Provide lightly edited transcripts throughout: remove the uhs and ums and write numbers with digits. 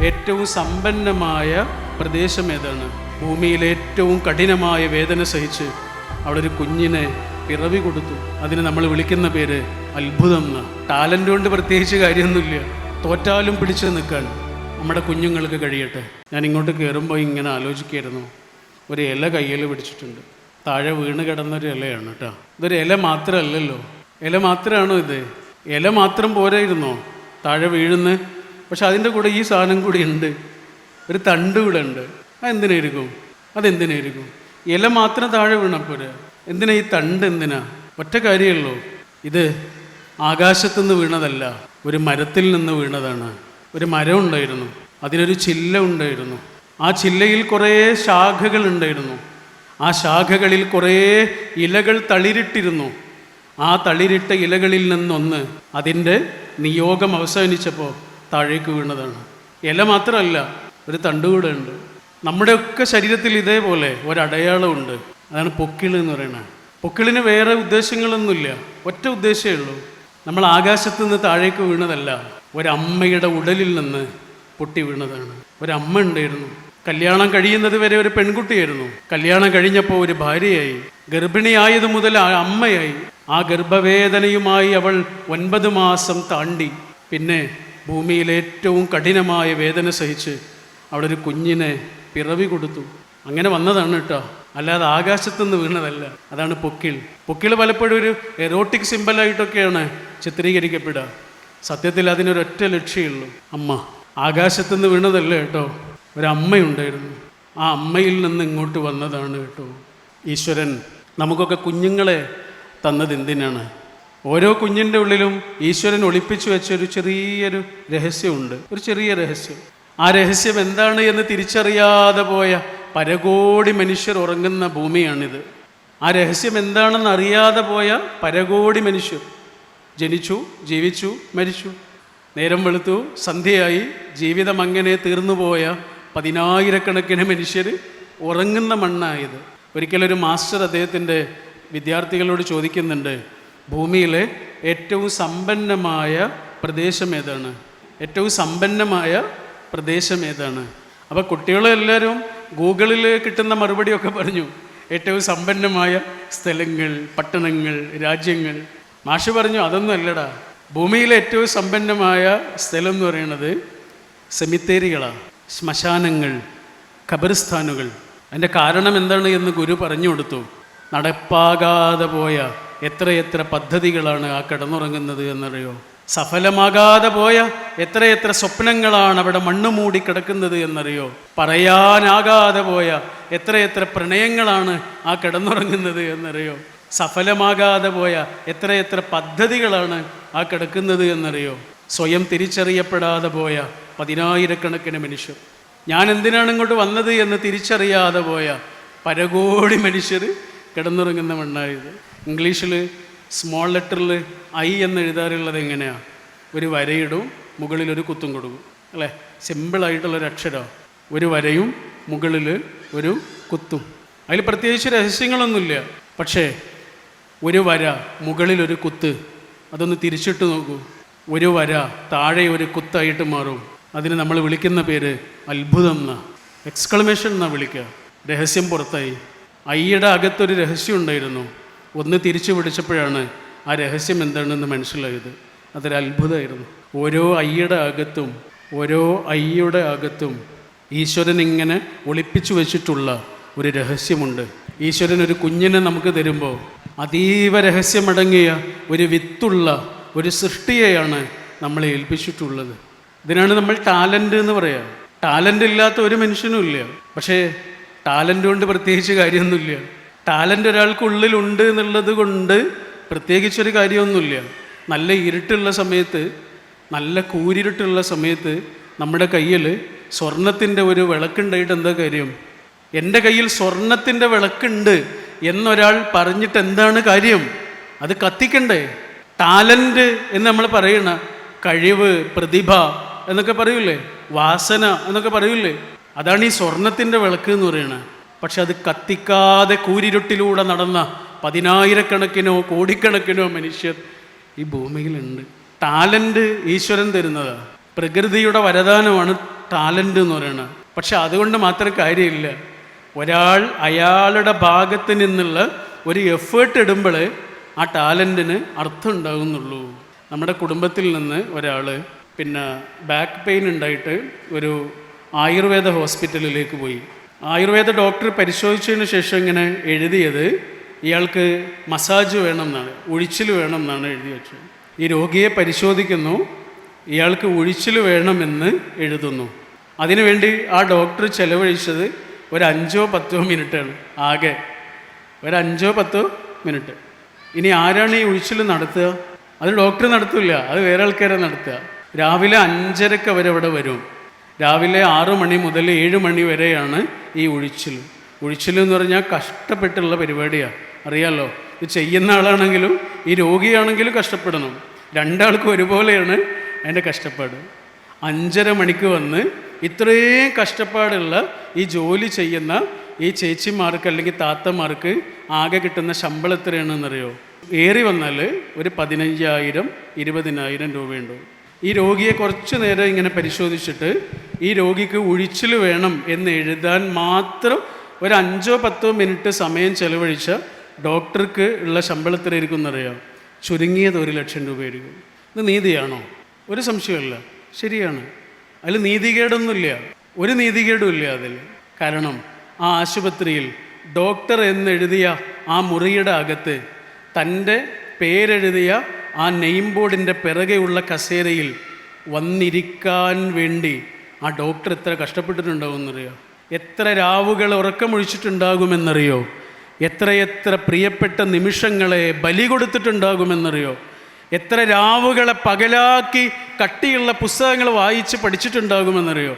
ഏറ്റവും സമ്പന്നമായ പ്രദേശം ഏതാണ്? ഭൂമിയിൽ ഏറ്റവും കഠിനമായ വേദന സഹിച്ച് അവിടെ ഒരു കുഞ്ഞിനെ പിറവി കൊടുത്തു. അതിന് നമ്മൾ വിളിക്കുന്ന പേര് അത്ഭുതം എന്ന്. ടാലൻ്റ് കൊണ്ട് പ്രത്യേകിച്ച് കാര്യമൊന്നുമില്ല. തോറ്റാലും പിടിച്ചു നിൽക്കാൻ നമ്മുടെ കുഞ്ഞുങ്ങൾക്ക് കഴിയട്ടെ. ഞാൻ ഇങ്ങോട്ട് കയറുമ്പോൾ ഇങ്ങനെ ആലോചിക്കായിരുന്നു, ഒരു ഇല കയ്യിൽ പിടിച്ചിട്ടുണ്ട്. താഴെ വീണ് കിടന്നൊരു ഇലയാണ് കേട്ടോ. ഇതൊരു ഇല മാത്രമല്ലല്ലോ. ഇല മാത്രമാണോ ഇത്? ഇല മാത്രം പോരായിരുന്നോ താഴെ വീഴുന്ന? പക്ഷെ അതിൻ്റെ കൂടെ ഈ സാധനം കൂടി ഉണ്ട്, ഒരു തണ്ട് കൂടെ ഉണ്ട്. അതെന്തിനായിരിക്കും? ഇല മാത്രം താഴെ വീണപ്പോര് എന്തിനാ ഈ തണ്ട്? എന്തിനാ? ഒറ്റ കാര്യമല്ലോ, ഇത് ആകാശത്തുനിന്ന് വീണതല്ല, ഒരു മരത്തിൽ നിന്ന് വീണതാണ്. ഒരു മരം ഉണ്ടായിരുന്നു, അതിനൊരു ചില്ല ഉണ്ടായിരുന്നു. ആ ചില്ലയിൽ കുറേ ശാഖകൾ ഉണ്ടായിരുന്നു. ആ ശാഖകളിൽ കുറേ ഇലകൾ തളിരിട്ടിരുന്നു. ആ തളിരിട്ട ഇലകളിൽ നിന്നൊന്ന് അതിൻ്റെ നിയോഗം അവസാനിച്ചപ്പോൾ താഴേക്ക് വീണതാണ്. ഇല മാത്രമല്ല, ഒരു തണ്ടുകൂടെ ഉണ്ട്. നമ്മുടെയൊക്കെ ശരീരത്തിൽ ഇതേപോലെ ഒരടയാളമുണ്ട്. അതാണ് പൊക്കിൾ എന്ന് പറയുന്നത്. പൊക്കിളിന് വേറെ ഉദ്ദേശങ്ങളൊന്നുമില്ല, ഒറ്റ ഉദ്ദേശമേ ഉള്ളൂ. നമ്മൾ ആകാശത്തു നിന്ന് താഴേക്ക് വീണതല്ല, ഒരമ്മയുടെ ഉടലിൽ നിന്ന് പൊട്ടി വീണതാണ്. ഒരമ്മ ഉണ്ടായിരുന്നു. കല്യാണം കഴിയുന്നത് വരെ ഒരു പെൺകുട്ടിയായിരുന്നു. കല്യാണം കഴിഞ്ഞപ്പോൾ ഒരു ഭാര്യയായി. ഗർഭിണിയായത് മുതൽ ആ അമ്മയായി. ആ ഗർഭവേദനയുമായി അവൾ 9 മാസം താണ്ടി. പിന്നെ ഭൂമിയിൽ ഏറ്റവും കഠിനമായ വേദന സഹിച്ച് അവിടെ ഒരു കുഞ്ഞിനെ പിറവി കൊടുത്തു. അങ്ങനെ വന്നതാണ് കേട്ടോ, അല്ലാതെ ആകാശത്തുനിന്ന് വീണതല്ല. അതാണ് പൊക്കിൾ. പൊക്കിൾ പലപ്പോഴും ഒരു എറോട്ടിക് സിമ്പലായിട്ടൊക്കെയാണ് ചിത്രീകരിക്കപ്പെടുക. സത്യത്തിൽ അതിനൊരൊറ്റ ലക്ഷ്യമുള്ളൂ, അമ്മ. ആകാശത്തുനിന്ന് വീണതല്ല കേട്ടോ, ഒരമ്മയുണ്ടായിരുന്നു. ആ അമ്മയിൽ നിന്ന് ഇങ്ങോട്ട് വന്നതാണ് കേട്ടോ ഈശ്വരൻ. നമുക്കൊക്കെ കുഞ്ഞുങ്ങളെ തന്നത് എന്തിനാണ്? ഓരോ കുഞ്ഞിൻ്റെ ഉള്ളിലും ഈശ്വരൻ ഒളിപ്പിച്ചു വെച്ചൊരു ചെറിയൊരു രഹസ്യമുണ്ട്, ഒരു ചെറിയ രഹസ്യം. ആ രഹസ്യം എന്താണ് എന്ന് തിരിച്ചറിയാതെ പോയ പരകോടി മനുഷ്യർ ഉറങ്ങുന്ന ഭൂമിയാണിത്. ആ രഹസ്യം എന്താണെന്ന് അറിയാതെ പോയ പരകോടി മനുഷ്യർ ജനിച്ചു, ജീവിച്ചു, മരിച്ചു. നേരം വെളുത്തു, സന്ധ്യയായി, ജീവിതം അങ്ങനെ തീർന്നുപോയ 10,000-കണക്കിന് മനുഷ്യർ ഉറങ്ങുന്ന മണ്ണായത്. ഒരിക്കലൊരു മാസ്റ്റർ അദ്ദേഹത്തിൻ്റെ വിദ്യാർത്ഥികളോട് ചോദിക്കുന്നുണ്ട്, ഭൂമിയിലെ ഏറ്റവും സമ്പന്നമായ പ്രദേശം ഏതാണ്? ഏറ്റവും സമ്പന്നമായ പ്രദേശം ഏതാണ്? അപ്പോൾ കുട്ടികളെല്ലാവരും ഗൂഗിളിൽ കിട്ടുന്ന മറുപടിയൊക്കെ പറഞ്ഞു, ഏറ്റവും സമ്പന്നമായ സ്ഥലങ്ങൾ, പട്ടണങ്ങൾ, രാജ്യങ്ങൾ. മാഷ് പറഞ്ഞു, അതൊന്നും അല്ലടാ, ഭൂമിയിലെ ഏറ്റവും സമ്പന്നമായ സ്ഥലം എന്ന് പറയുന്നത് സെമിത്തേരികളാണ്, ശ്മശാനങ്ങൾ, ഖബർസ്ഥാനുകൾ. അതിൻ്റെ കാരണം എന്താണ് എന്ന് ഗുരു പറഞ്ഞു കൊടുത്തു. നടപ്പാകാതെ പോയ എത്രയെത്ര പദ്ധതികളാണ് ആ കിടന്നുറങ്ങുന്നത് എന്നറിയോ? സഫലമാകാതെ പോയ എത്രയെത്ര സ്വപ്നങ്ങളാണ് അവിടെ മണ്ണ് മൂടി കിടക്കുന്നത് എന്നറിയോ? പറയാനാകാതെ പോയ എത്രയെത്ര പ്രണയങ്ങളാണ് ആ കിടന്നുറങ്ങുന്നത് എന്നറിയോ? സഫലമാകാതെ പോയ എത്രയെത്ര പദ്ധതികളാണ് ആ കിടക്കുന്നത് എന്നറിയോ? സ്വയം തിരിച്ചറിയപ്പെടാതെ പോയ 10,000-കണക്കിന് മനുഷ്യർ. ഞാൻ എന്തിനാണ് ഇങ്ങോട്ട് വന്നത് എന്ന് തിരിച്ചറിയാതെ പോയ പരകോടി മനുഷ്യർ കിടന്നുറങ്ങുന്ന മണ്ണായത്. ഇംഗ്ലീഷിൽ സ്മോൾ ലെറ്ററിൽ ഐ എന്ന് എഴുതാറുള്ളത് എങ്ങനെയാണ്? ഒരു വരയിടും, മുകളിലൊരു കുത്തും കൊടുക്കും, അല്ലേ? സിമ്പിളായിട്ടുള്ളൊരു അക്ഷരം, ഒരു വരയും മുകളിൽ ഒരു കുത്തും. അതിൽ പ്രത്യേകിച്ച് രഹസ്യങ്ങളൊന്നുമില്ല. പക്ഷേ ഒരു വര, മുകളിലൊരു കുത്ത്, അതൊന്ന് തിരിച്ചിട്ട് നോക്കൂ. ഒരു വര താഴെ ഒരു കുത്തായിട്ട് മാറും. അതിന് നമ്മൾ വിളിക്കുന്ന പേര് അത്ഭുതം എന്നാ, എക്സ്ക്ലമേഷൻ എന്നാ വിളിക്കുക. രഹസ്യം പുറത്തായി. ഐയുടെ അകത്തൊരു രഹസ്യം ഉണ്ടായിരുന്നു. ഒന്ന് തിരിച്ചു പിടിച്ചപ്പോഴാണ് ആ രഹസ്യം എന്താണെന്ന് മനസ്സിലായത്. അതൊരു അത്ഭുതമായിരുന്നു. ഓരോ ഐയുടെ അകത്തും ഈശ്വരൻ ഇങ്ങനെ ഒളിപ്പിച്ചു വെച്ചിട്ടുള്ള ഒരു രഹസ്യമുണ്ട്. ഈശ്വരൻ ഒരു കുഞ്ഞിനെ നമുക്ക് തരുമ്പോൾ അതീവ രഹസ്യമടങ്ങിയ ഒരു വിത്തുള്ള ഒരു സൃഷ്ടിയെയാണ് നമ്മളെ ഏൽപ്പിച്ചിട്ടുള്ളത്. ഇതിനാണ് നമ്മൾ ടാലൻ്റ് എന്ന് പറയുക. ടാലൻ്റ് ഇല്ലാത്ത ഒരു മനുഷ്യനും ഇല്ല. പക്ഷേ ടാലൻ്റ് കൊണ്ട് പ്രത്യേകിച്ച് കാര്യമൊന്നുമില്ല. ടാലൻ്റ് ഒരാൾക്കുള്ളിലുണ്ട് എന്നുള്ളത് കൊണ്ട് പ്രത്യേകിച്ചൊരു കാര്യമൊന്നുമില്ല. നല്ല ഇരുട്ടുള്ള സമയത്ത്, നല്ല കൂരിരുട്ടുള്ള സമയത്ത് നമ്മുടെ കയ്യിൽ സ്വർണത്തിൻ്റെ ഒരു വിളക്കുണ്ടായിട്ട് എന്താ കാര്യം? എൻ്റെ കയ്യിൽ സ്വർണത്തിൻ്റെ വിളക്കുണ്ട് എന്നൊരാൾ പറഞ്ഞിട്ട് എന്താണ് കാര്യം? അത് കത്തിക്കണ്ടേ? ടാലൻ്റ് എന്ന് നമ്മൾ പറയണ കഴിവ്, പ്രതിഭ എന്നൊക്കെ പറയൂലേ, വാസന എന്നൊക്കെ പറയൂലേ, അതാണ് ഈ സ്വർണത്തിൻ്റെ വിളക്ക് എന്ന് പറയുന്നത്. പക്ഷെ അത് കത്തിക്കാതെ കൂരിരുട്ടിലൂടെ നടന്ന 10,000-കണക്കിനോ കോടിക്കണക്കിനോ മനുഷ്യർ ഈ ഭൂമിയിലുണ്ട്. ടാലൻ്റ് ഈശ്വരൻ തരുന്നതാണ്, പ്രകൃതിയുടെ വരദാനമാണ് ടാലൻ്റ് എന്ന് പറയുന്നത്. പക്ഷെ അതുകൊണ്ട് മാത്രം കാര്യമില്ല. ഒരാൾ അയാളുടെ ഭാഗത്ത് നിന്നുള്ള ഒരു എഫേർട്ട് ഇടുമ്പോൾ ആ ടാലൻറ്റിന് അർത്ഥം ഉണ്ടാകുന്നുള്ളൂ. നമ്മുടെ കുടുംബത്തിൽ നിന്ന് ഒരാൾ ബാക്ക് പെയിൻ ഉണ്ടായിട്ട് ഒരു ആയുർവേദ ഹോസ്പിറ്റലിലേക്ക് പോയി. ആയുർവേദ ഡോക്ടർ പരിശോധിച്ചതിന് ശേഷം ഇങ്ങനെ എഴുതിയത് ഇയാൾക്ക് മസാജ് വേണം എന്നാണ്, ഉഴിച്ചിൽ വേണം എന്നാണ് എഴുതി വെച്ചത്. ഈ രോഗിയെ പരിശോധിക്കുന്നു, ഇയാൾക്ക് ഉഴിച്ചിൽ വേണമെന്ന് എഴുതുന്നു. അതിനുവേണ്ടി ആ ഡോക്ടർ ചെലവഴിച്ചത് ഒരു 5-10 മിനിറ്റാണ്. ആകെ ഒരു 5-10 മിനിറ്റ്. ഇനി ആരാണ് ഈ ഉഴിച്ചിൽ നടത്തുക? അത് ഡോക്ടർ നടത്തില്ല, അത് വേറെ ആൾക്കാരെ നടത്തുക. രാവിലെ 5:30 അവരവിടെ വരും. രാവിലെ 6 മണി മുതൽ 7 മണി വരെയാണ് ഈ ഉഴിച്ചിൽ. ഉഴിച്ചിൽ എന്ന് പറഞ്ഞാൽ കഷ്ടപ്പെട്ടുള്ള പരിപാടിയാണ്, അറിയാമല്ലോ. ഇത് ചെയ്യുന്ന ആളാണെങ്കിലും ഈ രോഗിയാണെങ്കിലും കഷ്ടപ്പെടണം. രണ്ടാൾക്കും ഒരുപോലെയാണ് അതിൻ്റെ കഷ്ടപ്പാട്. 5:30 മണിക്ക് വന്ന് ഇത്രയും കഷ്ടപ്പാടുള്ള ഈ ജോലി ചെയ്യുന്ന ഈ ചേച്ചിമാർക്ക് അല്ലെങ്കിൽ താത്തമാർക്ക് ആകെ കിട്ടുന്ന ശമ്പളം എത്രയാണെന്നറിയോ? ഏറി വന്നാൽ ഒരു 15,000-20,000 രൂപയുണ്ട്. ഈ രോഗിയെ കുറച്ച് നേരം ഇങ്ങനെ പരിശോധിച്ചിട്ട് ഈ രോഗിക്ക് ഉഴിച്ചിൽ വേണം എന്ന് എഴുതാൻ മാത്രം ഒരു 5-10 മിനിറ്റ് സമയം ചെലവഴിച്ച ഡോക്ടർക്ക് ഉള്ള ശമ്പളം എത്രയായിരിക്കും എന്നറിയാം? ചുരുങ്ങിയത് 1,00,000 രൂപയായിരിക്കും. ഇത് നീതിയാണോ? ഒരു സംശയമല്ല, ശരിയാണ്. അതിൽ നീതികേടൊന്നുമില്ല, ഒരു നീതികേടും ഇല്ല അതിൽ. കാരണം ആ ആശുപത്രിയിൽ ഡോക്ടർ എന്നെഴുതിയ ആ മുറിയുടെ അകത്ത് തൻ്റെ പേരെഴുതിയ ആ നെയിം ബോർഡിൻ്റെ പിറകെയുള്ള കസേരയിൽ വന്നിരിക്കാൻ വേണ്ടി ആ ഡോക്ടർ എത്ര കഷ്ടപ്പെട്ടിട്ടുണ്ടാകുമെന്നറിയോ? എത്ര രാവുകൾ ഉറക്കമൊഴിച്ചിട്ടുണ്ടാകുമെന്നറിയോ? എത്രയെത്ര പ്രിയപ്പെട്ട നിമിഷങ്ങളെ ബലി കൊടുത്തിട്ടുണ്ടാകുമെന്നറിയോ? എത്ര രാവുകളെ പകലാക്കി കട്ടിയുള്ള പുസ്തകങ്ങൾ വായിച്ച് പഠിച്ചിട്ടുണ്ടാകുമെന്നറിയോ?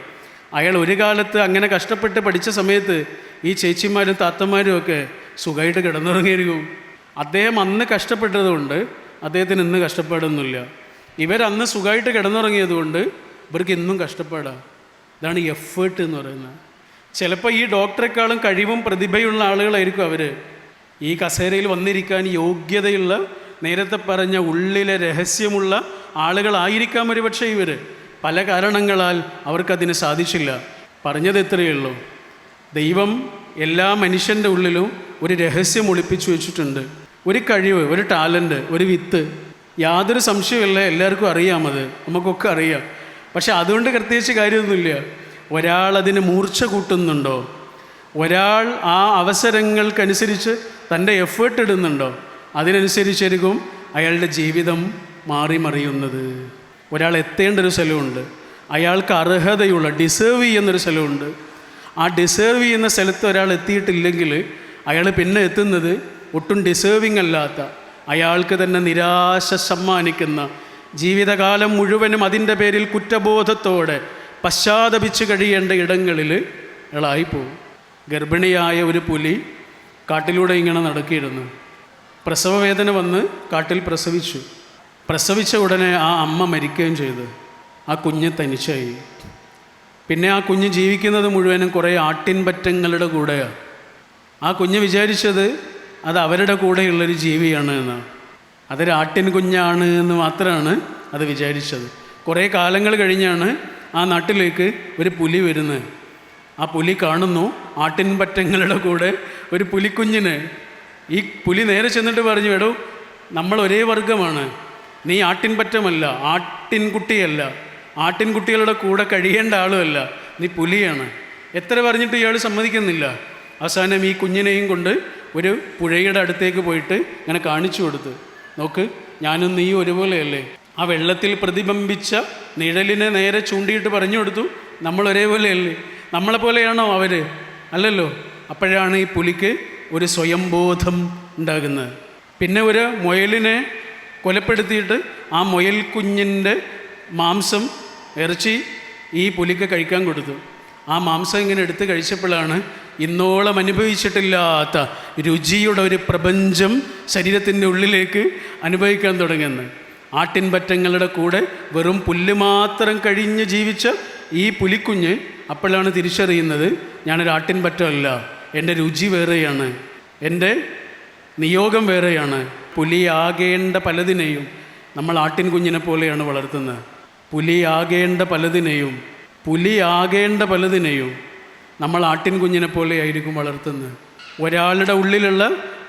അയാൾ ഒരു കാലത്ത് അങ്ങനെ കഷ്ടപ്പെട്ട് പഠിച്ച സമയത്ത് ഈ ചേച്ചിമാരും താത്തമാരും ഒക്കെ സുഖമായിട്ട് കിടന്നുറങ്ങിയിരിക്കും. അദ്ദേഹം അന്ന് കഷ്ടപ്പെട്ടതുകൊണ്ട് അദ്ദേഹത്തിന് ഇന്ന് കഷ്ടപ്പാടൊന്നുമില്ല. ഇവരന്ന് സുഖമായിട്ട് കിടന്നുറങ്ങിയതുകൊണ്ട് ഇവർക്ക് ഇന്നും കഷ്ടപ്പാടാണ്. ഇതാണ് എഫേർട്ട് എന്ന് പറയുന്നത്. ചിലപ്പോൾ ഈ ഡോക്ടറെക്കാളും കഴിവും പ്രതിഭയുള്ള ആളുകളായിരിക്കും അവർ. ഈ കസേരയിൽ വന്നിരിക്കാൻ യോഗ്യതയുള്ള, നേരത്തെ പറഞ്ഞ ഉള്ളിലെ രഹസ്യമുള്ള ആളുകളായിരിക്കാം ഒരു പക്ഷേ ഇവർ. പല കാരണങ്ങളാൽ അവർക്കതിന് സാധിച്ചില്ല. പറഞ്ഞത് എത്രയേ ഉള്ളൂ, ദൈവം എല്ലാ മനുഷ്യൻ്റെ ഉള്ളിലും ഒരു രഹസ്യം ഒളിപ്പിച്ചു വെച്ചിട്ടുണ്ട്. ഒരു കഴിവ്, ഒരു ടാലൻറ്റ്, ഒരു വിത്ത്. യാതൊരു സംശയമില്ല, എല്ലാവർക്കും അറിയാമത്, നമുക്കൊക്കെ അറിയാം. പക്ഷെ അതുകൊണ്ട് പ്രത്യേകിച്ച് കാര്യമൊന്നുമില്ല. ഒരാൾ അതിന് മൂർച്ച കൂട്ടുന്നുണ്ടോ? ഒരാൾ ആ അവസരങ്ങൾക്കനുസരിച്ച് തൻ്റെ എഫേർട്ട് ഇടുന്നുണ്ടോ? അതിനനുസരിച്ചായിരിക്കും അയാളുടെ ജീവിതം മറിയുന്നത്. ഒരാൾ എത്തേണ്ട ഒരു സ്ഥലമുണ്ട്, അയാൾക്ക് അർഹതയുള്ള, ഡിസേർവ് ചെയ്യുന്നൊരു സ്ഥലമുണ്ട്. ആ ഡിസേർവ് ചെയ്യുന്ന സ്ഥലത്ത് ഒരാൾ എത്തിയിട്ടില്ലെങ്കിൽ അയാൾ പിന്നെ എത്തുന്നത് ഒട്ടും ഡിസേർവിങ് അല്ലാത്ത, അയാൾക്ക് തന്നെ നിരാശ സമ്മാനിക്കുന്ന, ജീവിതകാലം മുഴുവനും അതിൻ്റെ പേരിൽ കുറ്റബോധത്തോടെ പശ്ചാത്തപിച്ച് കഴിയേണ്ട ഇടങ്ങളിൽ അയാളായിപ്പോവും. ഗർഭിണിയായ ഒരു പുലി കാട്ടിലൂടെ ഇങ്ങനെ നടക്കിയിരുന്നു. പ്രസവവേദന വന്ന് കാട്ടിൽ പ്രസവിച്ച ഉടനെ ആ അമ്മ മരിക്കുകയും ചെയ്തു. ആ കുഞ്ഞ് തനിച്ചായി. പിന്നെ ആ കുഞ്ഞ് ജീവിക്കുന്നത് മുഴുവനും കുറേ ആട്ടിൻപറ്റങ്ങളുടെ കൂടെയാണ്. ആ കുഞ്ഞ് വിചാരിച്ചത് അത് അവരുടെ കൂടെയുള്ളൊരു ജീവിയാണ് എന്നാണ്. അതൊരു ആട്ടിൻ കുഞ്ഞാണ് എന്ന് മാത്രമാണ് അത് വിചാരിച്ചത്. കുറേ കാലങ്ങൾ കഴിഞ്ഞാണ് ആ നാട്ടിലേക്ക് ഒരു പുലി വരുന്നത്. ആ പുലി കാണുന്നു ആട്ടിൻപറ്റങ്ങളുടെ കൂടെ ഒരു പുലിക്കുഞ്ഞിന്. ഈ പുലി നേരെ ചെന്നിട്ട് പറഞ്ഞു, എടോ, നമ്മൾ ഒരേ വർഗമാണ്, നീ ആട്ടിൻപറ്റമല്ല, ആട്ടിൻകുട്ടിയല്ല, ആട്ടിൻകുട്ടികളുടെ കൂടെ കഴിയേണ്ട ആളുമല്ല, നീ പുലിയാണ്. എത്ര പറഞ്ഞിട്ട് ഇയാൾ സമ്മതിക്കുന്നില്ല. അവസാനം ഈ കുഞ്ഞിനെയും കൊണ്ട് ഒരു പുഴയുടെ അടുത്തേക്ക് പോയിട്ട് ഇങ്ങനെ കാണിച്ചു കൊടുത്തു, നോക്ക്, ഞാനും നീ ഒരുപോലെയല്ലേ. ആ വെള്ളത്തിൽ പ്രതിബിംബിച്ച നിഴലിനെ നേരെ ചൂണ്ടിയിട്ട് പറഞ്ഞു കൊടുത്തു, നമ്മൾ ഒരേപോലെയല്ലേ, നമ്മളെപ്പോലെയാണോ അവർ? അല്ലല്ലോ. അപ്പോഴാണ് ഈ പുലിക്ക് ഒരു സ്വയംബോധം ഉണ്ടാകുന്നത്. പിന്നെ ഒരു മുയലിനെ കൊലപ്പെടുത്തിയിട്ട് ആ മുയൽ കുഞ്ഞിൻ്റെ മാംസം, ഇറച്ചി ഈ പുലിക്ക് കഴിക്കാൻ കൊടുത്തു. ആ മാംസം ഇങ്ങനെ എടുത്ത് കഴിച്ചപ്പോഴാണ് ഇന്നോളം അനുഭവിച്ചിട്ടില്ലാത്ത രുചിയുടെ ഒരു പ്രപഞ്ചം ശരീരത്തിൻ്റെ ഉള്ളിലേക്ക് അനുഭവിക്കാൻ തുടങ്ങുന്നത്. ആട്ടിൻപറ്റങ്ങളുടെ കൂടെ വെറും പുല്ല് മാത്രം കഴിഞ്ഞ് ജീവിച്ച ഈ പുലിക്കുഞ്ഞ് അപ്പോഴാണ് തിരിച്ചറിയുന്നത്, ഞാനൊരു ആട്ടിൻപറ്റമല്ല, എൻ്റെ രുചി വേറെയാണ്, എൻ്റെ നിയോഗം വേറെയാണ്. പുലിയാകേണ്ട പലതിനെയും നമ്മൾ ആട്ടിൻ കുഞ്ഞിനെ പോലെയാണ് വളർത്തുന്നത്. പുലിയാകേണ്ട പലതിനെയും പുലിയാകേണ്ട പലതിനെയും നമ്മൾ ആട്ടിൻ കുഞ്ഞിനെ പോലെ ആയിരിക്കും വളർത്തുന്നത്. ഒരാളുടെ ഉള്ളിലുള്ള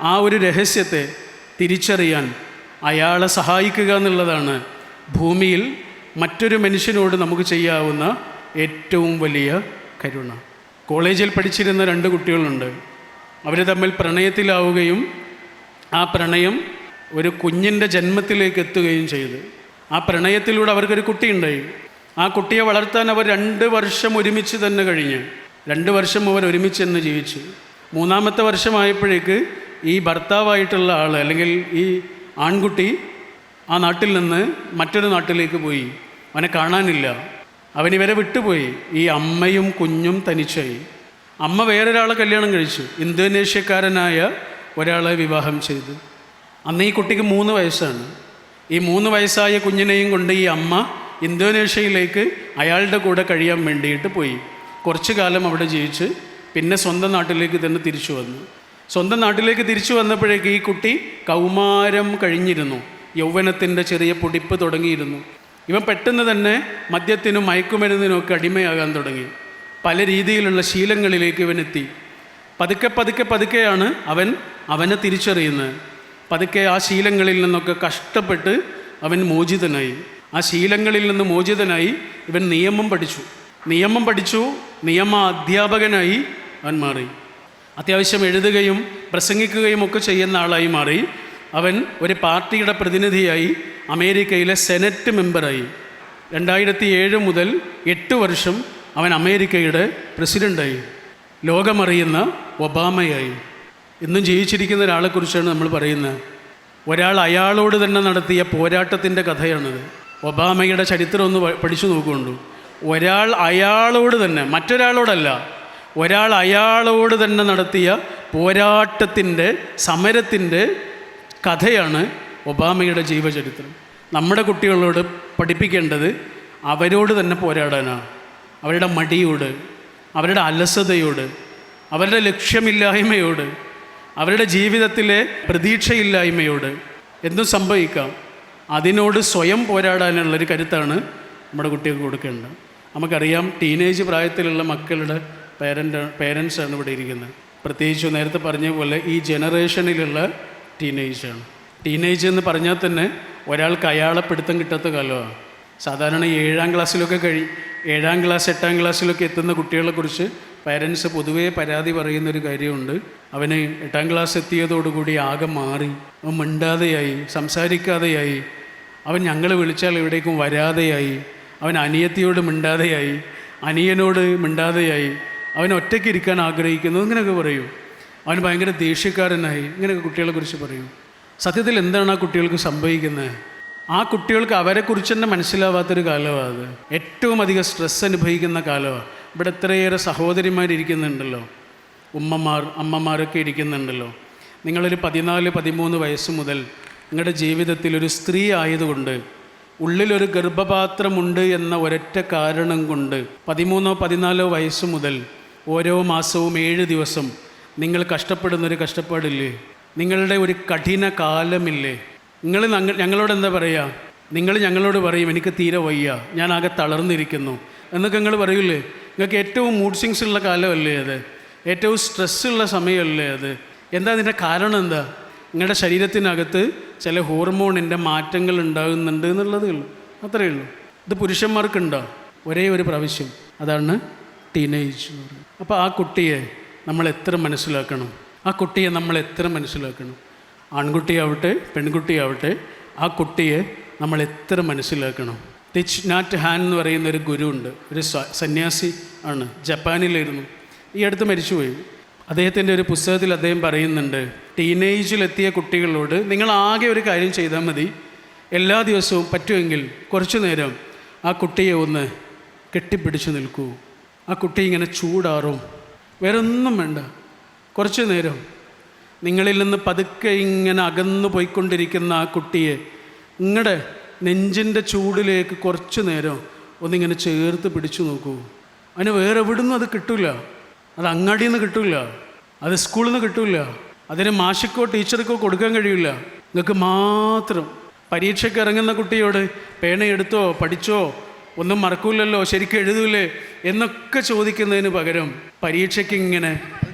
ആ ഒരു രഹസ്യത്തെ തിരിച്ചറിയാൻ അയാളെ സഹായിക്കുക എന്നുള്ളതാണ് ഭൂമിയിൽ മറ്റൊരു മനുഷ്യനോട് നമുക്ക് ചെയ്യാവുന്ന ഏറ്റവും വലിയ കരുണ. കോളേജിൽ പഠിച്ചിരുന്ന 2 കുട്ടികളുണ്ട്. അവർ തമ്മിൽ പ്രണയത്തിലാവുകയും ആ പ്രണയം ഒരു കുഞ്ഞിൻ്റെ ജന്മത്തിലേക്ക് എത്തുകയും ചെയ്തു. ആ പ്രണയത്തിലൂടെ അവർക്കൊരു കുട്ടിയുണ്ടായി. ആ കുട്ടിയെ വളർത്താൻ അവർ 2 വർഷം ഒരുമിച്ച് തന്നെ കഴിഞ്ഞ് 2 വർഷം അവർ ഒരുമിച്ച് തന്നെ ജീവിച്ചു. 3-ാമത്തെ വർഷമായപ്പോഴേക്ക് ഈ ഭർത്താവായിട്ടുള്ള ആൾ അല്ലെങ്കിൽ ഈ ആൺകുട്ടി ആ നാട്ടിൽ നിന്ന് മറ്റൊരു നാട്ടിലേക്ക് പോയി. അവനെ കാണാനില്ല. അവനിവരെ വിട്ടുപോയി. ഈ അമ്മയും കുഞ്ഞും തനിച്ചായി. അമ്മ വേറൊരാളെ കല്യാണം കഴിച്ചു. ഇന്തോനേഷ്യക്കാരനായ ഒരാളെ വിവാഹം ചെയ്തു. അന്ന് ഈ കുട്ടിക്ക് 3 വയസ്സാണ്. ഈ 3 വയസ്സായ കുഞ്ഞിനെയും കൊണ്ട് ഈ അമ്മ ഇന്തോനേഷ്യയിലേക്ക് അയാളുടെ കൂടെ കഴിയാൻ വേണ്ടിയിട്ട് പോയി. കുറച്ചു കാലം അവിടെ ജീവിച്ച് പിന്നെ സ്വന്തം നാട്ടിലേക്ക് തന്നെ തിരിച്ചു വന്നു. സ്വന്തം നാട്ടിലേക്ക് തിരിച്ചു വന്നപ്പോഴേക്ക് ഈ കുട്ടി കൗമാരം കഴിഞ്ഞിരുന്നു. യൗവനത്തിൻ്റെ ചെറിയ പൊടിപ്പ് തുടങ്ങിയിരുന്നു. ഇവൻ പെട്ടെന്ന് തന്നെ മദ്യത്തിനും മയക്കുമരുന്നിനുമൊക്കെ അടിമയാകാൻ തുടങ്ങി. പല രീതിയിലുള്ള ശീലങ്ങളിലേക്ക് ഇവനെത്തി. പതുക്കെയാണ് അവനെ തിരിച്ചറിയുന്നത്. പതുക്കെ ആ ശീലങ്ങളിൽ നിന്നൊക്കെ കഷ്ടപ്പെട്ട് അവൻ മോചിതനായി. ആ ശീലങ്ങളിൽ നിന്ന് മോചിതനായി ഇവൻ നിയമം പഠിച്ചു. നിയമ അധ്യാപകനായി അവൻ മാറി. അത്യാവശ്യം എഴുതുകയും പ്രസംഗിക്കുകയും ഒക്കെ ചെയ്യുന്ന ആളായി മാറി. അവൻ ഒരു പാർട്ടിയുടെ പ്രതിനിധിയായി അമേരിക്കയിലെ സെനറ്റ് മെമ്പറായി. 2007 മുതൽ 8 വർഷം അവൻ അമേരിക്കയുടെ പ്രസിഡൻ്റായി. ലോകമറിയുന്ന ഒബാമയായി. ഇന്നും ജീവിച്ചിരിക്കുന്ന ഒരാളെക്കുറിച്ചാണ് നമ്മൾ പറയുന്നത്. ഒരാൾ അയാളോട് തന്നെ നടത്തിയ പോരാട്ടത്തിൻ്റെ കഥയാണിത്. ഒബാമയുടെ ചരിത്രം ഒന്ന് പഠിച്ചു നോക്കുകൊണ്ടു. ഒരാൾ അയാളോട് തന്നെ, മറ്റൊരാളോടല്ല, ഒരാൾ അയാളോട് തന്നെ നടത്തിയ പോരാട്ടത്തിൻ്റെ സമരത്തിൻ്റെ കഥയാണ് ഒബാമയുടെ ജീവചരിത്രം. നമ്മുടെ കുട്ടികളോട് പഠിപ്പിക്കേണ്ടത് അവരോട് തന്നെ പോരാടാനാണ്. അവരുടെ മടിയോട്, അവരുടെ അലസതയോട്, അവരുടെ ലക്ഷ്യമില്ലായ്മയോട്, അവരുടെ ജീവിതത്തിലെ പ്രതീക്ഷയില്ലായ്മയോട് എന്തും സംഭവിക്കാം. അതിനോട് സ്വയം പോരാടാനുള്ളൊരു കരുത്താണ് നമ്മുടെ കുട്ടികൾക്ക് കൊടുക്കേണ്ടത്. നമുക്കറിയാം, ടീനേജ് പ്രായത്തിലുള്ള മക്കളുടെ പേരൻസാണ് ഇവിടെ ഇരിക്കുന്നത്. പ്രത്യേകിച്ച് നേരത്തെ പറഞ്ഞ പോലെ ഈ ജനറേഷനിലുള്ള ടീനേജാണ്. ടീനേജ് എന്ന് പറഞ്ഞാൽ തന്നെ ഒരാൾക്ക് അയാളെ പിടുത്തം കിട്ടാത്ത കാലമാണ്. സാധാരണ 7-ാം ക്ലാസ്സിലൊക്കെ 7-ാം ക്ലാസ് 8-ാം ക്ലാസ്സിലൊക്കെ എത്തുന്ന കുട്ടികളെക്കുറിച്ച് പേരൻസ് പൊതുവേ പരാതി പറയുന്നൊരു കാര്യമുണ്ട്. അവന് 8-ാം ക്ലാസ് എത്തിയതോടുകൂടി ആകെ മാറി. അവൻ മിണ്ടാതെയായി, സംസാരിക്കാതെയായി. അവൻ ഞങ്ങൾ വിളിച്ചാൽ എവിടേക്കും വരാതെയായി. അവൻ അനിയത്തിയോട് മിണ്ടാതെയായി, അനിയനോട് മിണ്ടാതെയായി. അവൻ ഒറ്റയ്ക്ക് ഇരിക്കാൻ ആഗ്രഹിക്കുന്നു, ഇങ്ങനെയൊക്കെ പറയും. അവൻ ഭയങ്കര ദേഷ്യക്കാരനായി, ഇങ്ങനെയൊക്കെ കുട്ടികളെക്കുറിച്ച് പറയും. സത്യത്തിൽ എന്താണ് ആ കുട്ടികൾക്ക് സംഭവിക്കുന്നത്? ആ കുട്ടികൾക്ക് അവരെക്കുറിച്ച് തന്നെ മനസ്സിലാവാത്തൊരു കാലമാണ് അത്. ഏറ്റവും അധികം സ്ട്രെസ് അനുഭവിക്കുന്ന കാലമാണ്. ഇവിടെ എത്രയേറെ സഹോദരിമാരിയ്ക്കുന്നുണ്ടല്ലോ, അമ്മമാരൊക്കെ ഇരിക്കുന്നുണ്ടല്ലോ. നിങ്ങളൊരു 14-13 വയസ്സ് മുതൽ നിങ്ങളുടെ ജീവിതത്തിൽ ഒരു സ്ത്രീ ആയതുകൊണ്ട്, ഉള്ളിലൊരു ഗർഭപാത്രമുണ്ട് എന്ന ഒരൊറ്റ കാരണം കൊണ്ട് 13-14 വയസ്സ് മുതൽ ഓരോ മാസവും 7 ദിവസം നിങ്ങൾ കഷ്ടപ്പെടുന്നൊരു കഷ്ടപ്പാടില്ലേ? നിങ്ങളുടെ ഒരു കഠിന കാലമില്ലേ? ഞങ്ങളോട് എന്താ പറയുക? നിങ്ങൾ ഞങ്ങളോട് പറയും, എനിക്ക് തീരെ വയ്യ, ഞാൻ ആകെ തളർന്നിരിക്കുന്നു എന്നൊക്കെ നിങ്ങൾ പറയൂലേ? നിങ്ങൾക്ക് ഏറ്റവും മൂഡ് സ്വിങ്സ് ഉള്ള കാലമല്ലേ അത്? ഏറ്റവും സ്ട്രെസ്സുള്ള സമയമല്ലേ അത്? എന്താ അതിൻ്റെ കാരണം? എന്താ? നിങ്ങളുടെ ശരീരത്തിനകത്ത് ചില ഹോർമോണിൻ്റെ മാറ്റങ്ങൾ ഉണ്ടാകുന്നുണ്ട് എന്നുള്ളതേ ഉള്ളൂ. അത്രയേ ഉള്ളൂ. ഇത് പുരുഷന്മാർക്കുണ്ടോ? ഒരേ ഒരു പ്രാവശ്യം. അതാണ് ടീനേജ് എന്ന് പറയുന്നത്. അപ്പോൾ ആ കുട്ടിയെ നമ്മൾ എത്ര മനസ്സിലാക്കണം? ആൺകുട്ടിയാവട്ടെ പെൺകുട്ടിയാവട്ടെ, ആ കുട്ടിയെ നമ്മൾ എത്ര മനസ്സിലാക്കണം? തിച്ച് നാറ്റ് ഹാൻ എന്ന് പറയുന്ന ഒരു ഗുരുവുണ്ട്, ഒരു സന്യാസി ആണ്, ജപ്പാനിലായിരുന്നു. ഈ അടുത്ത് മരിച്ചുപോയി. അദ്ദേഹത്തിൻ്റെ ഒരു പുസ്തകത്തിൽ അദ്ദേഹം പറയുന്നുണ്ട്, ടീനേജിലെത്തിയ കുട്ടികളോട് നിങ്ങൾ ആകെ ഒരു കാര്യം ചെയ്താൽ മതി. എല്ലാ ദിവസവും പറ്റുമെങ്കിൽ കുറച്ചു നേരം ആ കുട്ടിയെ ഒന്ന് കെട്ടിപ്പിടിച്ച് നിൽക്കൂ. ആ കുട്ടി ഇങ്ങനെ ചൂടാറും, വേറെ ഒന്നും വേണ്ട. കുറച്ചു നേരം നിങ്ങളിൽ നിന്ന് പതുക്കെ ഇങ്ങനെ അകന്നു പോയിക്കൊണ്ടിരിക്കുന്ന ആ കുട്ടിയെ നിങ്ങളുടെ നെഞ്ചിൻ്റെ ചൂടിലേക്ക് കുറച്ചു നേരം ഒന്നിങ്ങനെ ചേർത്ത് പിടിച്ചു നോക്കൂ. അതിന് വേറെ എവിടുന്നും അത് കിട്ടില്ല. അത് അങ്ങാടിയിൽ നിന്ന് കിട്ടില്ല, അത് സ്കൂളിൽ നിന്ന് കിട്ടില്ല, അതിന് മാഷിക്കോ ടീച്ചർക്കോ കൊടുക്കാൻ കഴിയില്ല. നിങ്ങൾക്ക് മാത്രം. പരീക്ഷയ്ക്ക് ഇറങ്ങുന്ന കുട്ടിയോട് പേന എടുത്തോ പഠിച്ചോ ഒന്നും മറക്കൂലല്ലോ, ശരിക്കും എഴുതൂലേ എന്നൊക്കെ ചോദിക്കുന്നതിന് പകരം പരീക്ഷയ്ക്ക് ഇങ്ങനെ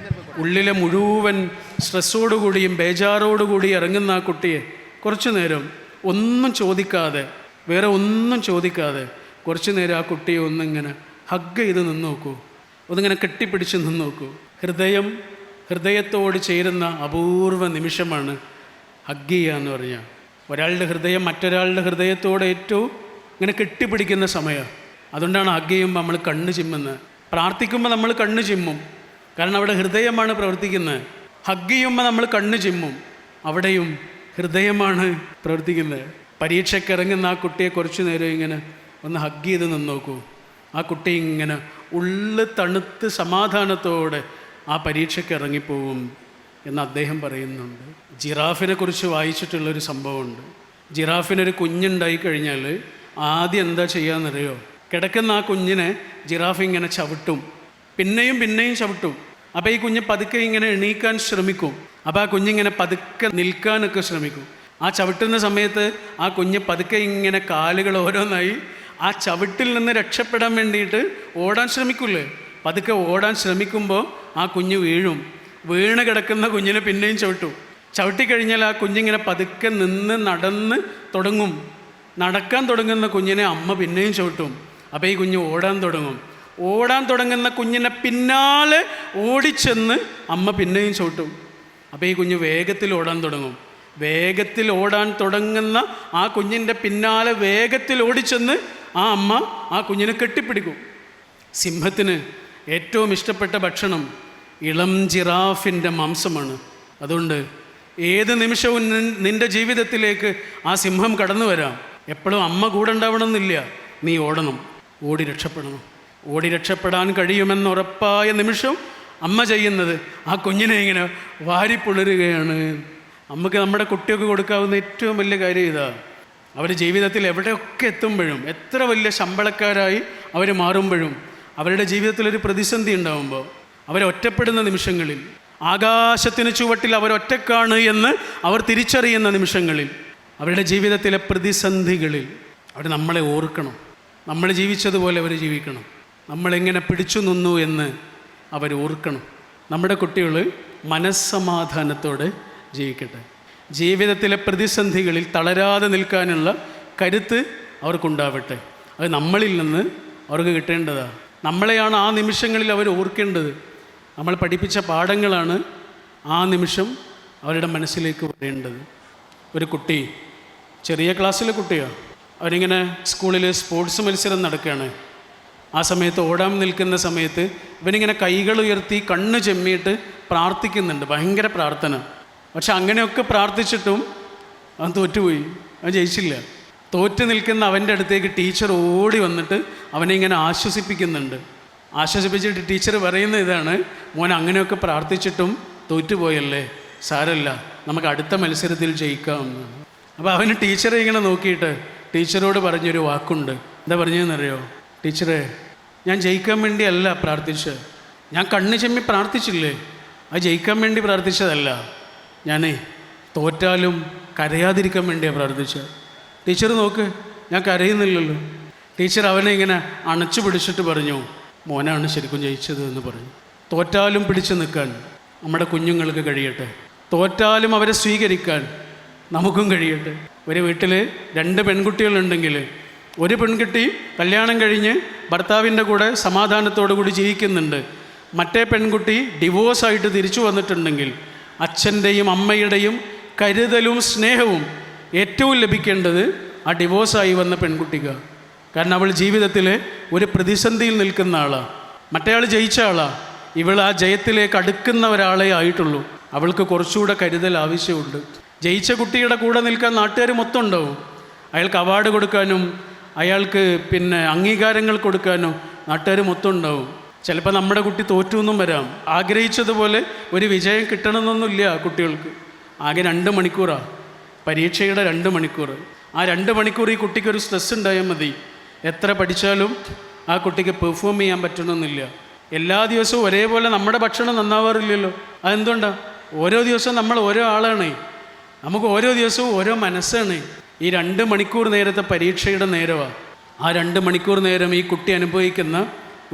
ഉള്ളിലെ മുഴുവൻ സ്ട്രെസ്സോടുകൂടിയും ബേജാറോടുകൂടി ഇറങ്ങുന്ന ആ കുട്ടിയെ കുറച്ചു നേരം ഒന്നും ചോദിക്കാതെ, വേറെ ഒന്നും ചോദിക്കാതെ കുറച്ചു നേരം ആ കുട്ടിയെ ഒന്നിങ്ങനെ ഹഗ് ചെയ്ത് നിന്ന് നോക്കൂ, ഒന്നിങ്ങനെ കെട്ടിപ്പിടിച്ച് നിന്ന് നോക്കൂ. ഹൃദയത്തോട് ചേരുന്ന അപൂർവ നിമിഷമാണ് ഹഗ് ചെയ്യുക എന്ന് പറഞ്ഞാൽ. ഒരാളുടെ ഹൃദയം മറ്റൊരാളുടെ ഹൃദയത്തോട് ഏറ്റവും ഇങ്ങനെ കെട്ടിപ്പിടിക്കുന്ന സമയമാണ്. അതുകൊണ്ടാണ് ഹഗ് ചെയ്യുമ്പോൾ നമ്മൾ കണ്ണ് ചിമ്മുന്നത്. പ്രാർത്ഥിക്കുമ്പോൾ നമ്മൾ കണ്ണ് ചിമ്മും, കാരണം അവിടെ ഹൃദയമാണ് പ്രവർത്തിക്കുന്നത്. ഹഗ് ചെയ്യുമ്പോൾ നമ്മൾ കണ്ണ് ചിമ്മും, അവിടെയും ഹൃദയമാണ് പ്രവർത്തിക്കുന്നത്. പരീക്ഷയ്ക്ക് ഇറങ്ങുന്ന ആ കുട്ടിയെ കുറച്ചു നേരം ഇങ്ങനെ ഒന്ന് ഹഗ് ചെയ്ത് നിന്ന് നോക്കൂ. ആ കുട്ടി ഇങ്ങനെ ഉള്ളു തണുത്ത് സമാധാനത്തോടെ ആ പരീക്ഷയ്ക്ക് ഇറങ്ങിപ്പോവും എന്ന് അദ്ദേഹം പറയുന്നുണ്ട്. ജിറാഫിനെ കുറിച്ച് വായിച്ചിട്ടുള്ളൊരു സംഭവമുണ്ട്. ജിറാഫിനൊരു കുഞ്ഞുണ്ടായി കഴിഞ്ഞാൽ ആദ്യം എന്താ ചെയ്യാന്നറിയോ? കിടക്കുന്ന ആ കുഞ്ഞിനെ ജിറാഫ് ഇങ്ങനെ ചവിട്ടും, പിന്നെയും ചവിട്ടും. അപ്പോൾ ഈ കുഞ്ഞ് പതുക്കെ ഇങ്ങനെ എണീക്കാൻ ശ്രമിക്കും. അപ്പോൾ ആ കുഞ്ഞിങ്ങനെ പതുക്കെ നിൽക്കാനൊക്കെ ശ്രമിക്കും. ആ ചവിട്ടുന്ന സമയത്ത് ആ കുഞ്ഞ് പതുക്കെ ഇങ്ങനെ കാലുകൾ ഓരോന്നായി ആ ചവിട്ടിൽ നിന്ന് രക്ഷപ്പെടാൻ വേണ്ടിയിട്ട് ഓടാൻ ശ്രമിക്കില്ലേ? പതുക്കെ ഓടാൻ ശ്രമിക്കുമ്പോൾ ആ കുഞ്ഞ് വീഴും. വീണ് കിടക്കുന്ന കുഞ്ഞിനെ പിന്നെയും ചവിട്ടിക്കഴിഞ്ഞാൽ ആ കുഞ്ഞിങ്ങനെ പതുക്കെ നിന്ന് നടന്ന് തുടങ്ങും. നടക്കാൻ തുടങ്ങുന്ന കുഞ്ഞിനെ അമ്മ പിന്നെയും ചവിട്ടും. അപ്പോൾ ഈ കുഞ്ഞ് ഓടാൻ തുടങ്ങും. ഓടാൻ തുടങ്ങുന്ന കുഞ്ഞിനെ പിന്നാലെ ഓടിച്ചെന്ന് അമ്മ പിന്നെയും ചവിട്ടും. അപ്പോൾ ഈ കുഞ്ഞ് വേഗത്തിൽ ഓടാൻ തുടങ്ങും. വേഗത്തിൽ ഓടാൻ തുടങ്ങുന്ന ആ കുഞ്ഞിൻ്റെ പിന്നാലെ വേഗത്തിൽ ഓടിച്ചെന്ന് ആ അമ്മ ആ കുഞ്ഞിനെ കെട്ടിപ്പിടിക്കും. സിംഹത്തിന് ഏറ്റവും ഇഷ്ടപ്പെട്ട ഭക്ഷണം ഇളം ജിറാഫിൻ്റെ മാംസമാണ്. അതുകൊണ്ട് ഏത് നിമിഷവും നിൻ്റെ ജീവിതത്തിലേക്ക് ആ സിംഹം കടന്നു വരാം. എപ്പോഴും അമ്മ കൂടെ ഉണ്ടാവണമെന്നില്ല, നീ ഓടണം, ഓടി രക്ഷപ്പെടണം. ഓടി രക്ഷപ്പെടാൻ കഴിയുമെന്ന് ഉറപ്പായ നിമിഷം അമ്മ ചെയ്യുന്നത് ആ കുഞ്ഞിനെ ഇങ്ങനെ വാരിപ്പുളരുകയാണ്. നമുക്ക് നമ്മുടെ കുട്ടികൾക്ക് കൊടുക്കാവുന്ന ഏറ്റവും വലിയ കാര്യം ഇതാ. അവർ ജീവിതത്തിൽ എവിടെയൊക്കെ എത്തുമ്പോഴും, എത്ര വലിയ ശമ്പളക്കാരായി അവർ മാറുമ്പോഴും, അവരുടെ ജീവിതത്തിലൊരു പ്രതിസന്ധി ഉണ്ടാകുമ്പോൾ, അവരൊറ്റപ്പെടുന്ന നിമിഷങ്ങളിൽ, ആകാശത്തിന് ചുവട്ടിൽ അവരൊറ്റക്കാണ് എന്ന് അവർ തിരിച്ചറിയുന്ന നിമിഷങ്ങളിൽ, അവരുടെ ജീവിതത്തിലെ പ്രതിസന്ധികളിൽ അവർ നമ്മളെ ഓർക്കണം. നമ്മൾ ജീവിച്ചതുപോലെ അവർ ജീവിക്കണം. നമ്മളെങ്ങനെ പിടിച്ചു നിന്നു എന്ന് അവർ ഓർക്കണം. നമ്മുടെ കുട്ടികൾ മനസ്സമാധാനത്തോടെ ജീവിക്കട്ടെ. ജീവിതത്തിലെ പ്രതിസന്ധികളിൽ തളരാതെ നിൽക്കാനുള്ള കരുത്ത് അവർക്കുണ്ടാവട്ടെ. അത് നമ്മളിൽ നിന്ന് അവർക്ക് കിട്ടേണ്ടതാണ്. നമ്മളെയാണ് ആ നിമിഷങ്ങളിൽ അവർ ഓർക്കേണ്ടത്. നമ്മൾ പഠിപ്പിച്ച പാഠങ്ങളാണ് ആ നിമിഷം അവരുടെ മനസ്സിലേക്ക് വരേണ്ടത്. ഒരു കുട്ടി, ചെറിയ ക്ലാസ്സിലെ കുട്ടിയാണ്, അവരിങ്ങനെ സ്കൂളിൽ സ്പോർട്സ് മത്സരം നടക്കുകയാണ്. ആ സമയത്ത് ഓടാൻ നിൽക്കുന്ന സമയത്ത് ഇവനിങ്ങനെ കൈകൾ ഉയർത്തി കണ്ണ് ചെമ്മിയിട്ട് പ്രാർത്ഥിക്കുന്നുണ്ട്, ഭയങ്കര പ്രാർത്ഥന. പക്ഷെ അങ്ങനെയൊക്കെ പ്രാർത്ഥിച്ചിട്ടും അവൻ തോറ്റുപോയി, അവൻ ജയിച്ചില്ല. തോറ്റു നിൽക്കുന്ന അവൻ്റെ അടുത്തേക്ക് ടീച്ചർ ഓടി വന്നിട്ട് അവനെ ഇങ്ങനെ ആശ്വസിപ്പിക്കുന്നുണ്ട്. ആശ്വസിപ്പിച്ചിട്ട് ടീച്ചർ പറയുന്ന ഇതാണ്, മോൻ അങ്ങനെയൊക്കെ പ്രാർത്ഥിച്ചിട്ടും തോറ്റുപോയല്ലേ, സാരമില്ല, നമുക്ക് അടുത്ത മത്സരത്തിൽ ജയിക്കാമെന്ന്. അപ്പോൾ അവന് ടീച്ചറെ ഇങ്ങനെ നോക്കിയിട്ട് ടീച്ചറോട് പറഞ്ഞൊരു വാക്കുണ്ട്. എന്താ പറഞ്ഞതെന്നറിയോ? ടീച്ചറെ, ഞാൻ ജയിക്കാൻ വേണ്ടിയല്ല പ്രാർത്ഥിച്ചത്, ഞാൻ കണ്ണ് ചെമ്മി പ്രാർത്ഥിച്ചില്ലേ, അത് ജയിക്കാൻ വേണ്ടി പ്രാർത്ഥിച്ചതല്ല, ഞാനേ തോറ്റാലും കരയാതിരിക്കാൻ വേണ്ടിയാണ് പ്രാർത്ഥിച്ചത്. ടീച്ചർ നോക്ക്, ഞാൻ കരയുന്നില്ലല്ലോ. ടീച്ചർ അവനെ ഇങ്ങനെ അണച്ചു പിടിച്ചിട്ട് പറഞ്ഞു, മോനാണ് ശരിക്കും ജയിച്ചത് എന്ന് പറഞ്ഞു. തോറ്റാലും പിടിച്ചു നിൽക്കാൻ നമ്മുടെ കുഞ്ഞുങ്ങൾക്ക് കഴിയട്ടെ. തോറ്റാലും അവരെ സ്വീകരിക്കാൻ നമുക്കും കഴിയട്ടെ. ഒരു വീട്ടിൽ 2 പെൺകുട്ടികളുണ്ടെങ്കിൽ ഒരു പെൺകുട്ടി കല്യാണം കഴിഞ്ഞ് ഭർത്താവിൻ്റെ കൂടെ സമാധാനത്തോടു കൂടി ജീവിക്കുന്നുണ്ട്, മറ്റേ പെൺകുട്ടി ഡിവോഴ്സായിട്ട് തിരിച്ചു വന്നിട്ടുണ്ടെങ്കിൽ അച്ഛൻ്റെയും അമ്മയുടെയും കരുതലും സ്നേഹവും ഏറ്റവും ലഭിക്കേണ്ടത് ആ ഡിവോഴ്സായി വന്ന പെൺകുട്ടിക്കാണ്. കാരണം അവൾ ജീവിതത്തിൽ ഒരു പ്രതിസന്ധിയിൽ നിൽക്കുന്ന ആളാണ്. മറ്റേയാൾ ജയിച്ച ആളാണ്. ഇവൾ ആ ജയത്തിലേക്ക് അടുക്കുന്ന ഒരാളെ ആയിട്ടുള്ളൂ. അവൾക്ക് കുറച്ചുകൂടെ കരുതൽ ആവശ്യമുണ്ട്. ജയിച്ച കുട്ടിയുടെ കൂടെ നിൽക്കാൻ നാട്ടുകാർ മൊത്തം ഉണ്ടാവും. അയാൾക്ക് അവാർഡ് കൊടുക്കാനും അയാൾക്ക് അംഗീകാരങ്ങൾ കൊടുക്കാനും നാട്ടുകാർ മൊത്തം ഉണ്ടാവും. ചിലപ്പോൾ നമ്മുടെ കുട്ടി തോറ്റു എന്നും വരാം. ആഗ്രഹിച്ചതുപോലെ ഒരു വിജയം കിട്ടണമെന്നൊന്നുമില്ല കുട്ടികൾക്ക്. ആകെ 2 മണിക്കൂറാണ് പരീക്ഷയുടെ 2 മണിക്കൂർ. ആ 2 മണിക്കൂർ ഈ കുട്ടിക്കൊരു സ്ട്രെസ് ഉണ്ടായാൽ മതി. എത്ര പഠിച്ചാലും ആ കുട്ടിക്ക് പെർഫോം ചെയ്യാൻ പറ്റണമെന്നില്ല. എല്ലാ ദിവസവും ഒരേപോലെ നമ്മുടെ ഭക്ഷണം നന്നാവാറില്ലല്ലോ. അതെന്തുകൊണ്ടാണ്? ഓരോ ദിവസവും നമ്മൾ ഓരോ ആളാണ്, നമുക്ക് ഓരോ ദിവസവും ഓരോ മനസ്സാണ്. ഈ 2 മണിക്കൂർ നേരത്തെ പരീക്ഷയുടെ നേരമാണ്. ആ 2 മണിക്കൂർ നേരം ഈ കുട്ടി അനുഭവിക്കുന്ന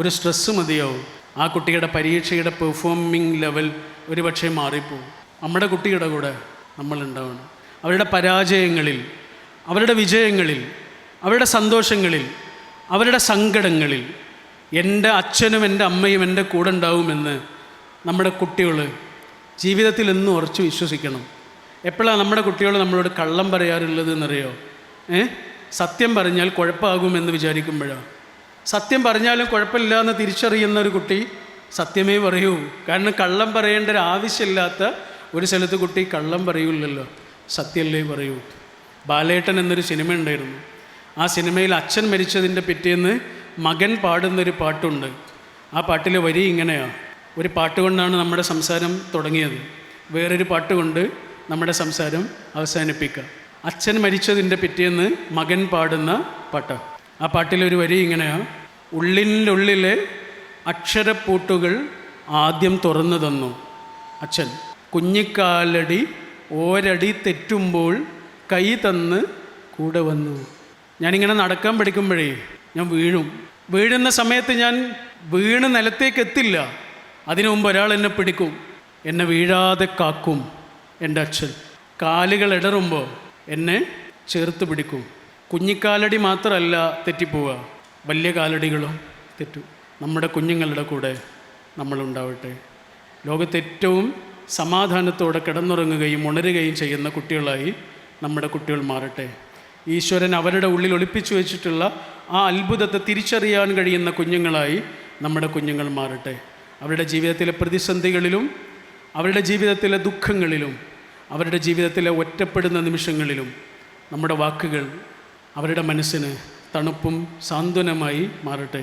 ഒരു സ്ട്രെസ്സ് മതിയാവും. ആ കുട്ടിയുടെ പരീക്ഷയുടെ പെർഫോമിംഗ് ലെവൽ ഒരുപക്ഷെ മാറിപ്പോവും. നമ്മുടെ കുട്ടിയുടെ കൂടെ നമ്മളുണ്ടാവണം. അവരുടെ പരാജയങ്ങളിൽ, അവരുടെ വിജയങ്ങളിൽ, അവരുടെ സന്തോഷങ്ങളിൽ, അവരുടെ സങ്കടങ്ങളിൽ എൻ്റെ അച്ഛനും എൻ്റെ അമ്മയും എൻ്റെ കൂടെ ഉണ്ടാവുമെന്ന് നമ്മുടെ കുട്ടികൾ ജീവിതത്തിൽ എന്നും ഉറച്ചു വിശ്വസിക്കണം. എപ്പോഴാണ് നമ്മുടെ കുട്ടികൾ നമ്മളോട് കള്ളം പറയാറുള്ളത് എന്നറിയോ? സത്യം പറഞ്ഞാൽ കുഴപ്പമാകുമെന്ന് വിചാരിക്കുമ്പോഴാണ്. സത്യം പറഞ്ഞാലും കുഴപ്പമില്ല എന്ന് തിരിച്ചറിയുന്ന ഒരു കുട്ടി സത്യമേ പറയൂ. കാരണം കള്ളം പറയേണ്ട ഒരു ആവശ്യമില്ലാത്ത ഒരു സ്ഥലത്ത് കുട്ടി കള്ളം പറയൂല്ലല്ലോ, സത്യമല്ലേ പറയൂ. ബാലേട്ടൻ എന്നൊരു സിനിമ ഉണ്ടായിരുന്നു. ആ സിനിമയിൽ അച്ഛൻ മരിച്ചതിൻ്റെ പിറ്റേന്ന് മകൻ പാടുന്നൊരു പാട്ടുണ്ട്. ആ പാട്ടിലെ വരി ഇങ്ങനെയാണ്. ഒരു പാട്ട് കൊണ്ടാണ് നമ്മുടെ സംസാരം തുടങ്ങിയത്, വേറൊരു പാട്ട് കൊണ്ട് നമ്മുടെ സംസാരം അവസാനിപ്പിക്കുക. അച്ഛൻ മരിച്ചതിൻ്റെ പിറ്റേന്ന് മകൻ പാടുന്ന പാട്ട്. ആ പാട്ടിലൊരു വരി ഇങ്ങനെയാണ്: ഉള്ളിനുള്ളിലെ അക്ഷരപ്പൂട്ടുകൾ ആദ്യം തുറന്നു തന്നു അച്ഛൻ, കുഞ്ഞിക്കാലടി ഓരടി തെറ്റുമ്പോൾ കൈ തന്ന് കൂടെ വന്നു. ഞാനിങ്ങനെ നടക്കാൻ പഠിക്കുമ്പോഴേ ഞാൻ വീഴുന്ന സമയത്ത് ഞാൻ വീണ് നിലത്തേക്ക് എത്തില്ല. അതിനു മുമ്പ് ഒരാൾ എന്നെ പിടിക്കും, എന്നെ വീഴാതെ കാക്കും എൻ്റെ അച്ഛൻ. കാലുകൾ ഇടറുമ്പോൾ എന്നെ ചേർത്ത് പിടിക്കും. കുഞ്ഞിക്കാലടി മാത്രമല്ല തെറ്റിപ്പോവുക, വലിയ കാലടികളും തെറ്റും. നമ്മുടെ കുഞ്ഞുങ്ങളുടെ കൂടെ നമ്മളുണ്ടാവട്ടെ. ലോകത്ത് ഏറ്റവും സമാധാനത്തോടെ കിടന്നുറങ്ങുകയും ഉണരുകയും ചെയ്യുന്ന കുട്ടികളായി നമ്മുടെ കുട്ടികൾ മാറട്ടെ. ഈശ്വരൻ അവരുടെ ഉള്ളിൽ ഒളിപ്പിച്ചു വെച്ചിട്ടുള്ള ആ അത്ഭുതത്തെ തിരിച്ചറിയാൻ കഴിയുന്ന കുഞ്ഞുങ്ങളായി നമ്മുടെ കുഞ്ഞുങ്ങൾ മാറട്ടെ. അവരുടെ ജീവിതത്തിലെ പ്രതിസന്ധികളിലും, അവരുടെ ജീവിതത്തിലെ ദുഃഖങ്ങളിലും, അവരുടെ ജീവിതത്തിലെ ഒറ്റപ്പെടുന്ന നിമിഷങ്ങളിലും നമ്മുടെ വാക്കുകൾ അവരുടെ മനസ്സിന് തണുപ്പും സാന്ത്വനമായി മാറട്ടെ.